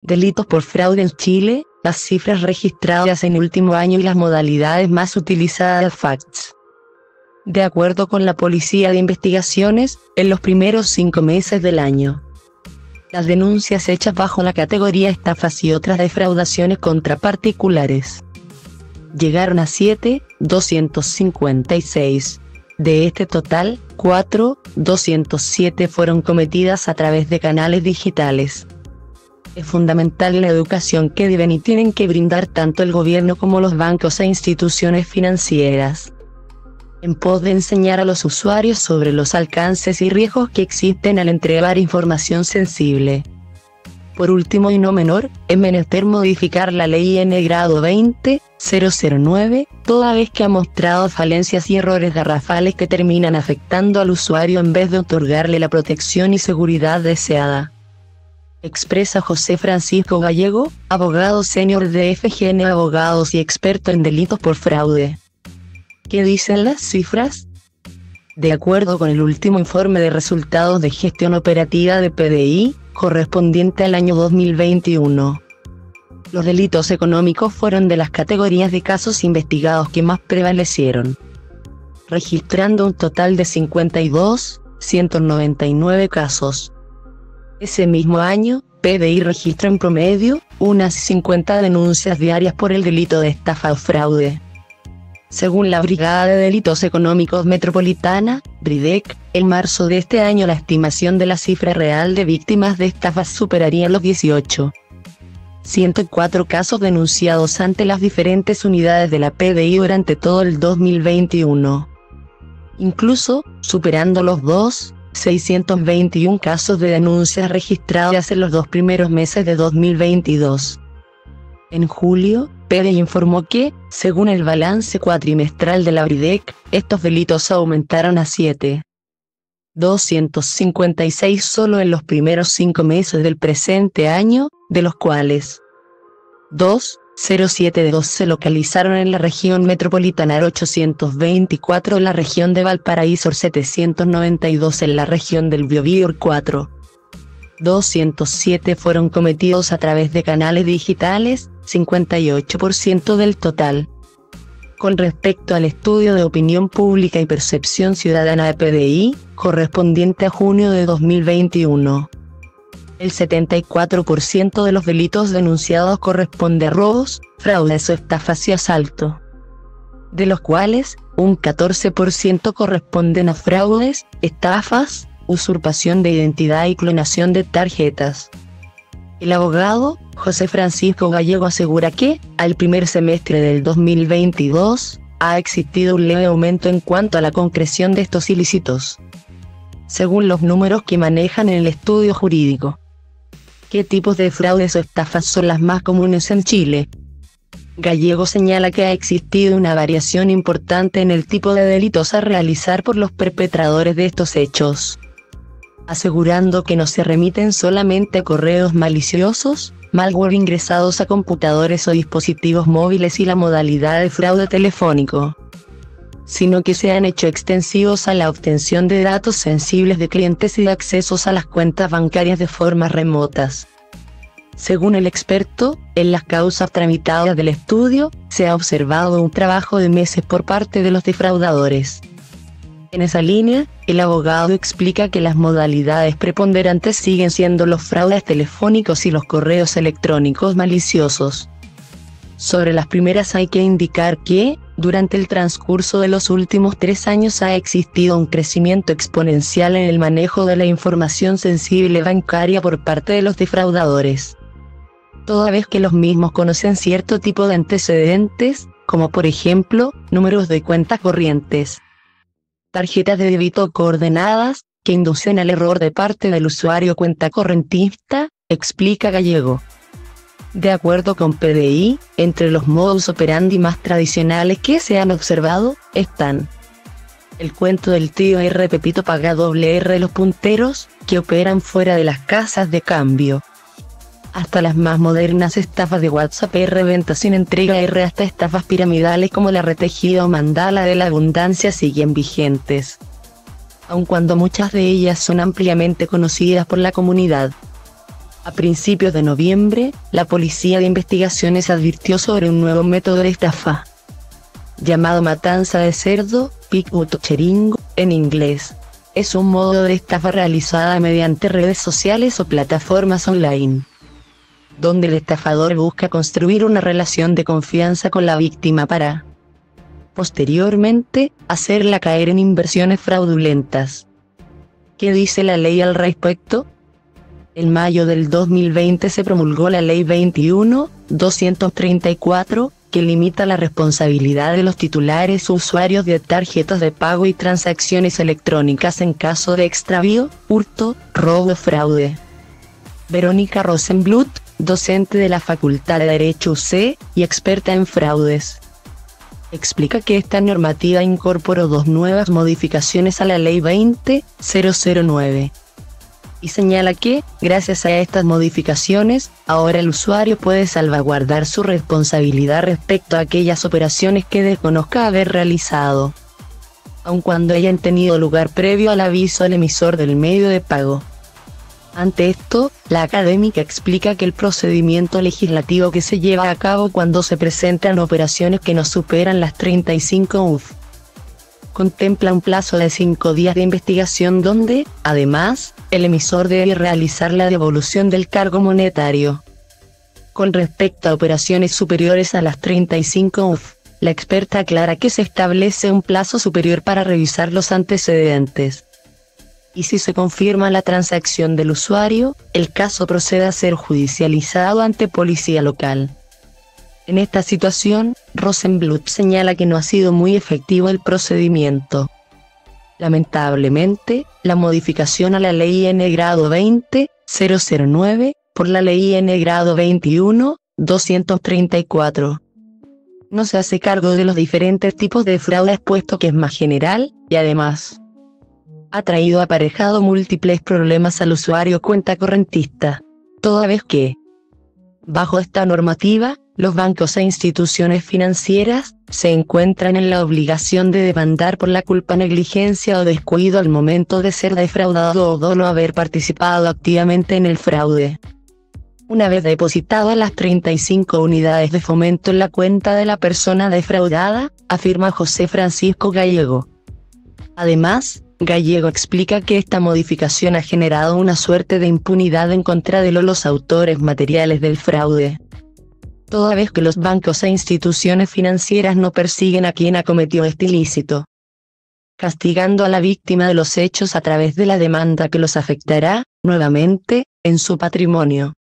Delitos por fraude en Chile, las cifras registradas en el último año y las modalidades más utilizadas. Facts. De acuerdo con la Policía de Investigaciones, en los primeros 5 meses del año, las denuncias hechas bajo la categoría estafas y otras defraudaciones contra particulares llegaron a 7.256. De este total, 4.207 fueron cometidas a través de canales digitales. Es fundamental la educación que deben y tienen que brindar tanto el gobierno como los bancos e instituciones financieras, en pos de enseñar a los usuarios sobre los alcances y riesgos que existen al entregar información sensible. Por último y no menor, es menester modificar la ley N grado 20.009, toda vez que ha mostrado falencias y errores garrafales que terminan afectando al usuario en vez de otorgarle la protección y seguridad deseada. Expresa José Francisco Gallego, abogado senior de FGN Abogados y experto en delitos por fraude. ¿Qué dicen las cifras? De acuerdo con el último informe de resultados de gestión operativa de PDI, correspondiente al año 2021, los delitos económicos fueron de las categorías de casos investigados que más prevalecieron, registrando un total de 52.199 casos. Ese mismo año, PDI registró en promedio unas 50 denuncias diarias por el delito de estafa o fraude. Según la Brigada de Delitos Económicos Metropolitana, BRIDEC, en marzo de este año la estimación de la cifra real de víctimas de estafas superaría los 104 casos denunciados ante las diferentes unidades de la PDI durante todo el 2021. Incluso, superando los 621 casos de denuncias registradas en los 2 primeros meses de 2022. En julio, PDI informó que, según el balance cuatrimestral de la BRIDEC, estos delitos aumentaron a 7.256 solo en los primeros 5 meses del presente año, de los cuales 207 se localizaron en la región metropolitana, 824 en la región de Valparaíso, 792 en la región del Biobío, 207 fueron cometidos a través de canales digitales, 58% del total. Con respecto al estudio de opinión pública y percepción ciudadana de PDI, correspondiente a junio de 2021, el 74% de los delitos denunciados corresponde a robos, fraudes o estafas y asalto, de los cuales, un 14% corresponden a fraudes, estafas, usurpación de identidad y clonación de tarjetas. El abogado, José Francisco Gallego, asegura que, al primer semestre del 2022, ha existido un leve aumento en cuanto a la concreción de estos ilícitos, según los números que manejan en el estudio jurídico. ¿Qué tipos de fraudes o estafas son las más comunes en Chile? Gallego señala que ha existido una variación importante en el tipo de delitos a realizar por los perpetradores de estos hechos, asegurando que no se remiten solamente a correos maliciosos, malware ingresados a computadores o dispositivos móviles y la modalidad de fraude telefónico, sino que se han hecho extensivos a la obtención de datos sensibles de clientes y de accesos a las cuentas bancarias de formas remotas. Según el experto, en las causas tramitadas del estudio, se ha observado un trabajo de meses por parte de los defraudadores. En esa línea, el abogado explica que las modalidades preponderantes siguen siendo los fraudes telefónicos y los correos electrónicos maliciosos. Sobre las primeras hay que indicar que, durante el transcurso de los últimos 3 años ha existido un crecimiento exponencial en el manejo de la información sensible bancaria por parte de los defraudadores, toda vez que los mismos conocen cierto tipo de antecedentes, como por ejemplo, números de cuentas corrientes, tarjetas de débito coordenadas, que inducen al error de parte del usuario cuenta correntista, explica Gallego. De acuerdo con PDI, entre los modus operandi más tradicionales que se han observado, están el cuento del tío R Pepito paga doble R, los punteros, que operan fuera de las casas de cambio, hasta las más modernas estafas de WhatsApp R, venta sin entrega R, hasta estafas piramidales como la retejida o mandala de la abundancia siguen vigentes, aun cuando muchas de ellas son ampliamente conocidas por la comunidad. A principios de noviembre, la Policía de Investigaciones advirtió sobre un nuevo método de estafa, llamado matanza de cerdo, pig butchering, en inglés. Es un modo de estafa realizada mediante redes sociales o plataformas online, donde el estafador busca construir una relación de confianza con la víctima para, posteriormente, hacerla caer en inversiones fraudulentas. ¿Qué dice la ley al respecto? En mayo del 2020 se promulgó la Ley 21.234, que limita la responsabilidad de los titulares o usuarios de tarjetas de pago y transacciones electrónicas en caso de extravío, hurto, robo o fraude. Verónica Rosenbluth, docente de la Facultad de Derecho UC y experta en fraudes, explica que esta normativa incorporó dos nuevas modificaciones a la Ley 20.009. Y señala que, gracias a estas modificaciones, ahora el usuario puede salvaguardar su responsabilidad respecto a aquellas operaciones que desconozca haber realizado, aun cuando hayan tenido lugar previo al aviso al emisor del medio de pago. Ante esto, la académica explica que el procedimiento legislativo que se lleva a cabo cuando se presentan operaciones que no superan las 35 UF contempla un plazo de 5 días de investigación donde, además, el emisor debe realizar la devolución del cargo monetario. Con respecto a operaciones superiores a las 35 UF, la experta aclara que se establece un plazo superior para revisar los antecedentes. Y si se confirma la transacción del usuario, el caso procede a ser judicializado ante policía local. En esta situación, Rosenbluth señala que no ha sido muy efectivo el procedimiento. Lamentablemente, la modificación a la Ley N grado 20.009, por la Ley N grado 21.234, no se hace cargo de los diferentes tipos de fraudes puesto que es más general, y además, ha traído aparejado múltiples problemas al usuario cuenta correntista, toda vez que, bajo esta normativa, los bancos e instituciones financieras se encuentran en la obligación de demandar por la culpa, negligencia o descuido al momento de ser defraudado o no haber participado activamente en el fraude. Una vez depositadas las 35 unidades de fomento en la cuenta de la persona defraudada, afirma José Francisco Gallego. Además, Gallego explica que esta modificación ha generado una suerte de impunidad en contra de los autores materiales del fraude, toda vez que los bancos e instituciones financieras no persiguen a quien acometió este ilícito, castigando a la víctima de los hechos a través de la demanda que los afectará, nuevamente, en su patrimonio.